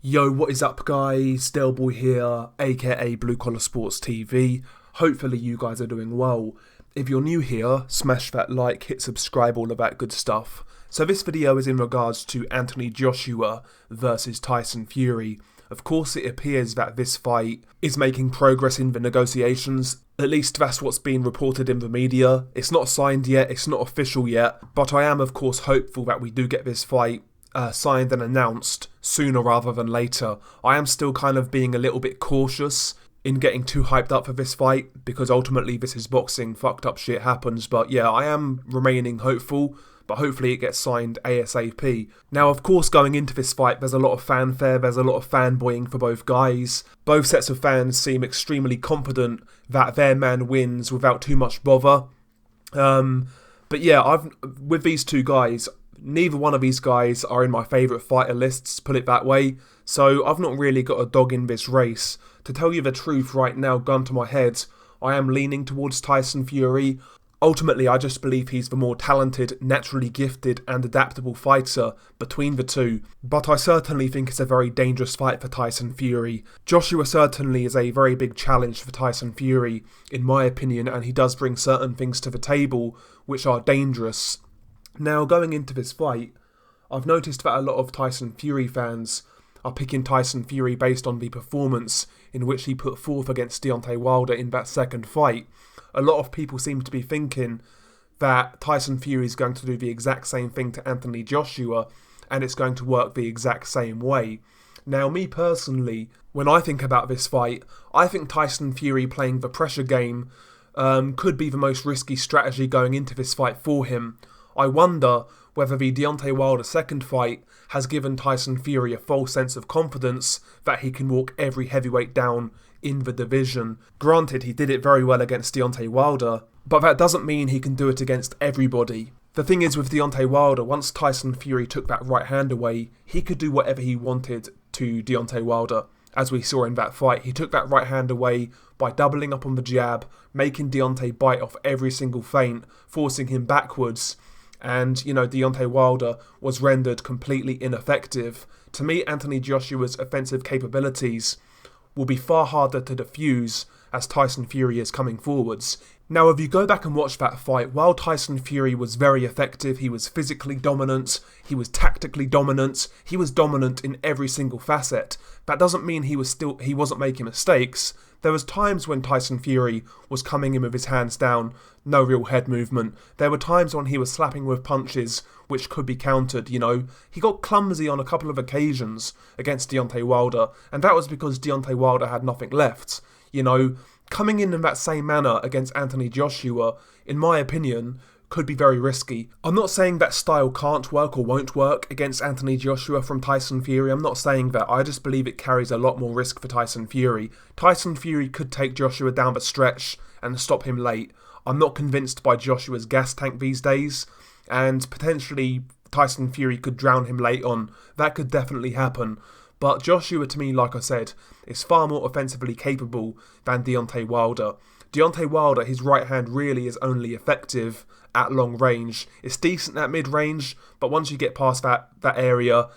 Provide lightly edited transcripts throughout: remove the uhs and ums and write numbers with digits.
Yo, what is up guys? Delboy here, aka Blue Collar Sports TV. Hopefully you guys are doing well. If you're new here, smash that like, hit subscribe, all of that good stuff. So this video is in regards to Anthony Joshua versus Tyson Fury. Of course it appears that this fight is making progress in the negotiations. At least that's what's been reported in the media. It's not signed yet, it's not official yet. But I am of course hopeful that we do get this fight signed and announced sooner rather than later. I am still kind of being a little bit cautious in getting too hyped up for this fight because ultimately this is boxing, fucked up shit happens. But yeah, I am remaining hopeful, but hopefully it gets signed ASAP. Now of course going into this fight there's a lot of fanfare, there's a lot of fanboying for both guys. Both sets of fans seem extremely confident that their man wins without too much bother. But yeah, with these two guys, neither one of these guys are in my favourite fighter lists, put it that way, so I've not really got a dog in this race. To tell you the truth right now, gun to my head, I am leaning towards Tyson Fury. Ultimately, I just believe he's the more talented, naturally gifted and adaptable fighter between the two, but I certainly think it's a very dangerous fight for Tyson Fury. Joshua certainly is a very big challenge for Tyson Fury, in my opinion, and he does bring certain things to the table which are dangerous. Now, going into this fight, I've noticed that a lot of Tyson Fury fans are picking Tyson Fury based on the performance in which he put forth against Deontay Wilder in that second fight. A lot of people seem to be thinking that Tyson Fury is going to do the exact same thing to Anthony Joshua and it's going to work the exact same way. Now, me personally, when I think about this fight, I think Tyson Fury playing the pressure game could be the most risky strategy going into this fight for him. I wonder whether the Deontay Wilder second fight has given Tyson Fury a false sense of confidence that he can walk every heavyweight down in the division. Granted, he did it very well against Deontay Wilder, but that doesn't mean he can do it against everybody. The thing is with Deontay Wilder, once Tyson Fury took that right hand away, he could do whatever he wanted to Deontay Wilder. As we saw in that fight, he took that right hand away by doubling up on the jab, making Deontay bite off every single feint, forcing him backwards. And, Deontay Wilder was rendered completely ineffective. To me, Anthony Joshua's offensive capabilities will be far harder to defuse as Tyson Fury is coming forwards. Now, if you go back and watch that fight, while Tyson Fury was very effective, he was physically dominant, he was tactically dominant, he was dominant in every single facet. That doesn't mean he wasn't making mistakes. There was times when Tyson Fury was coming in with his hands down, no real head movement. There were times when he was slapping with punches which could be countered, He got clumsy on a couple of occasions against Deontay Wilder, and that was because Deontay Wilder had nothing left. Coming in that same manner against Anthony Joshua, in my opinion, could be very risky. I'm not saying that style can't work or won't work against Anthony Joshua from Tyson Fury. I'm not saying that. I just believe it carries a lot more risk for Tyson Fury. Tyson Fury could take Joshua down the stretch and stop him late. I'm not convinced by Joshua's gas tank these days, and potentially Tyson Fury could drown him late on. That could definitely happen. But Joshua, to me, like I said, is far more offensively capable than Deontay Wilder. Deontay Wilder, his right hand really is only effective at long range. It's decent at mid-range, but once you get past that area,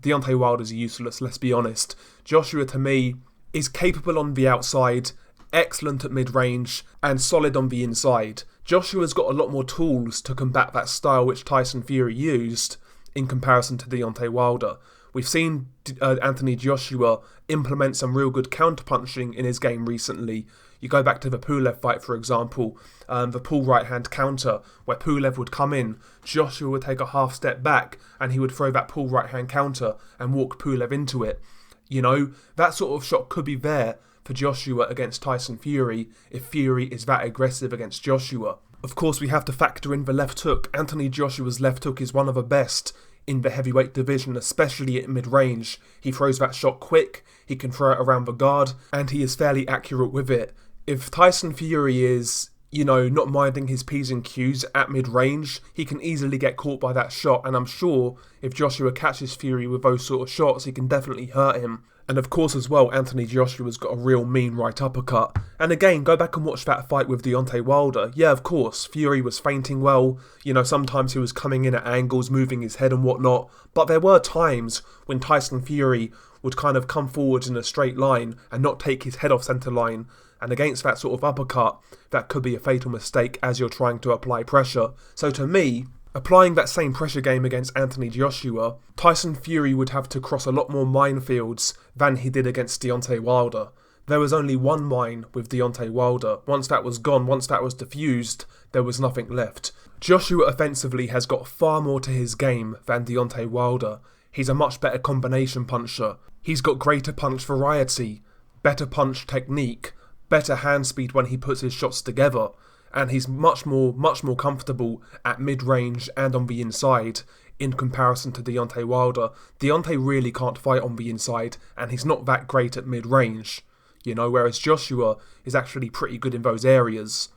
Deontay Wilder's useless, let's be honest. Joshua, to me, is capable on the outside, excellent at mid-range, and solid on the inside. Joshua's got a lot more tools to combat that style which Tyson Fury used in comparison to Deontay Wilder. We've seen Anthony Joshua implement some real good counter-punching in his game recently. You go back to the Pulev fight, for example, the pull right-hand counter, where Pulev would come in, Joshua would take a half step back, and he would throw that pull right-hand counter and walk Pulev into it. That sort of shot could be there for Joshua against Tyson Fury if Fury is that aggressive against Joshua. Of course, we have to factor in the left hook. Anthony Joshua's left hook is one of the best in the heavyweight division, especially at mid-range. He throws that shot quick, he can throw it around the guard, and he is fairly accurate with it. If Tyson Fury is not minding his P's and Q's at mid-range, he can easily get caught by that shot, and I'm sure if Joshua catches Fury with those sort of shots, he can definitely hurt him. And of course as well, Anthony Joshua's got a real mean right uppercut. And again, go back and watch that fight with Deontay Wilder. Yeah, of course, Fury was feinting well, sometimes he was coming in at angles, moving his head and whatnot, but there were times when Tyson Fury would kind of come forwards in a straight line and not take his head off centre line. And against that sort of uppercut, that could be a fatal mistake as you're trying to apply pressure. So to me, applying that same pressure game against Anthony Joshua, Tyson Fury would have to cross a lot more minefields than he did against Deontay Wilder. There was only one mine with Deontay Wilder. Once that was gone, once that was diffused, there was nothing left. Joshua offensively has got far more to his game than Deontay Wilder. He's a much better combination puncher. He's got greater punch variety, better punch technique, better hand speed when he puts his shots together, and he's much more comfortable at mid-range and on the inside in comparison to Deontay Wilder. Deontay really can't fight on the inside, and he's not that great at mid-range, whereas Joshua is actually pretty good in those areas.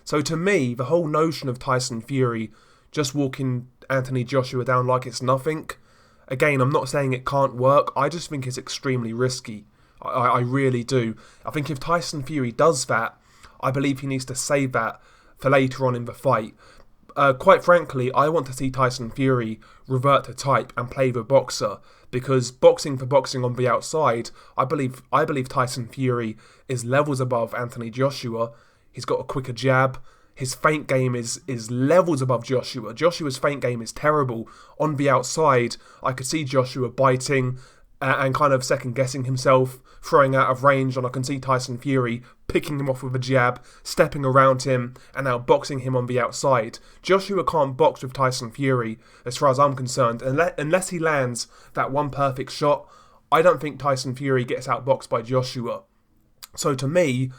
So to me, the whole notion of Tyson Fury just walking Anthony Joshua down like it's nothing, again, I'm not saying it can't work, I just think it's extremely risky. I really do. I think if Tyson Fury does that, I believe he needs to save that for later on in the fight. Quite frankly, I want to see Tyson Fury revert to type and play the boxer, because boxing for boxing on the outside, I believe Tyson Fury is levels above Anthony Joshua. He's got a quicker jab. His feint game is levels above Joshua. Joshua's feint game is terrible. On the outside, I could see Joshua biting and kind of second-guessing himself, throwing out of range, and I can see Tyson Fury picking him off with a jab, stepping around him, and now boxing him on the outside. Joshua can't box with Tyson Fury, as far as I'm concerned, unless he lands that one perfect shot. I don't think Tyson Fury gets outboxed by Joshua. So to me,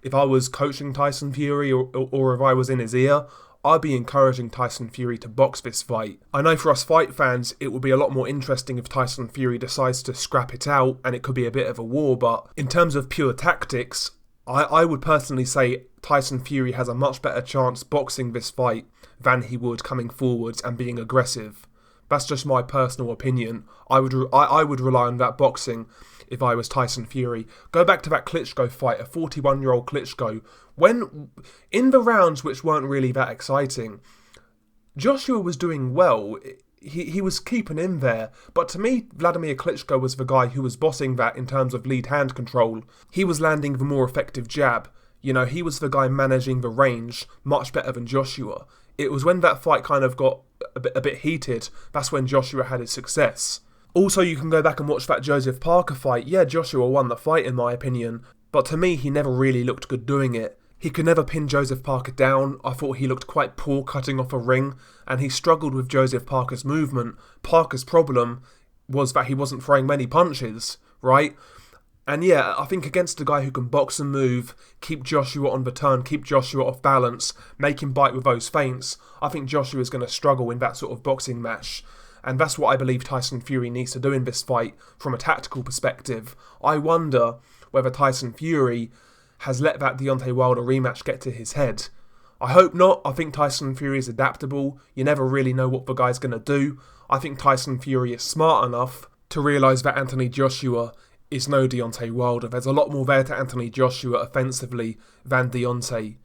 if I was coaching Tyson Fury, or if I was in his ear, I'd be encouraging Tyson Fury to box this fight. I know for us fight fans, it would be a lot more interesting if Tyson Fury decides to scrap it out, and it could be a bit of a war, but in terms of pure tactics, I would personally say Tyson Fury has a much better chance boxing this fight than he would coming forwards and being aggressive. That's just my personal opinion. I would rely on that boxing if I was Tyson Fury. Go back to that Klitschko fight, a 41-year-old Klitschko. When, in the rounds which weren't really that exciting, Joshua was doing well. He was keeping in there. But to me, Vladimir Klitschko was the guy who was bossing that in terms of lead hand control. He was landing the more effective jab. He was the guy managing the range much better than Joshua. It was when that fight kind of got a bit heated, that's when Joshua had his success. Also, you can go back and watch that Joseph Parker fight. Yeah, Joshua won the fight in my opinion, but to me, he never really looked good doing it. He could never pin Joseph Parker down. I thought he looked quite poor cutting off a ring, and he struggled with Joseph Parker's movement. Parker's problem was that he wasn't throwing many punches, right? And yeah, I think against a guy who can box and move, keep Joshua on the turn, keep Joshua off balance, make him bite with those feints, I think Joshua's going to struggle in that sort of boxing match. And that's what I believe Tyson Fury needs to do in this fight from a tactical perspective. I wonder whether Tyson Fury has let that Deontay Wilder rematch get to his head. I hope not. I think Tyson Fury is adaptable. You never really know what the guy's going to do. I think Tyson Fury is smart enough to realise that Anthony Joshua is no Deontay Wilder. There's a lot more there to Anthony Joshua offensively than Deontay.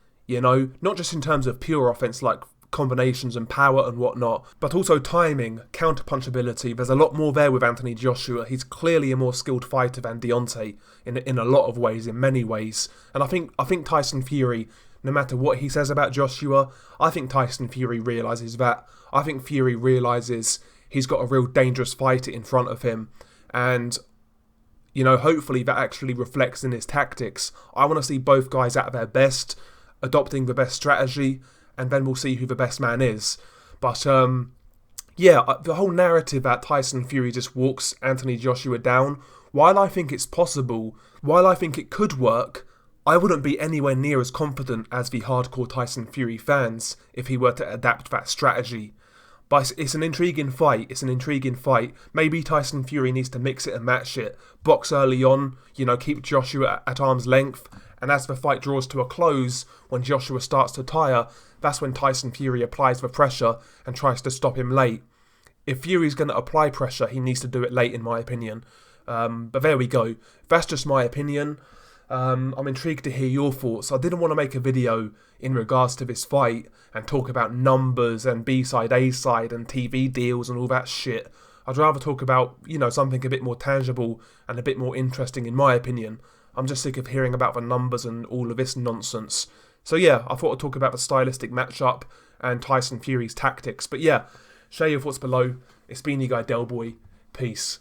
Not just in terms of pure offence like combinations and power and whatnot, but also timing, counter-punchability. There's a lot more there with Anthony Joshua. He's clearly a more skilled fighter than Deontay in a lot of ways, in many ways. And I think Tyson Fury, no matter what he says about Joshua, I think Tyson Fury realises that. I think Fury realises he's got a real dangerous fighter in front of him. And hopefully that actually reflects in his tactics. I want to see both guys at their best, adopting the best strategy, and then we'll see who the best man is. But, the whole narrative that Tyson Fury just walks Anthony Joshua down, while I think it's possible, while I think it could work, I wouldn't be anywhere near as confident as the hardcore Tyson Fury fans if he were to adapt that strategy. But it's an intriguing fight. Maybe Tyson Fury needs to mix it and match it. Box early on, keep Joshua at arm's length, And as the fight draws to a close, when Joshua starts to tire, that's when Tyson Fury applies the pressure and tries to stop him late. If Fury's going to apply pressure, he needs to do it late, in my opinion. But there we go. That's just my opinion. I'm intrigued to hear your thoughts. I didn't want to make a video in regards to this fight and talk about numbers and B-side, A-side and TV deals and all that shit. I'd rather talk about, something a bit more tangible and a bit more interesting, in my opinion. I'm just sick of hearing about the numbers and all of this nonsense. So yeah, I thought I'd talk about the stylistic matchup and Tyson Fury's tactics. But yeah, share your thoughts below. It's been your guy Delboy. Peace.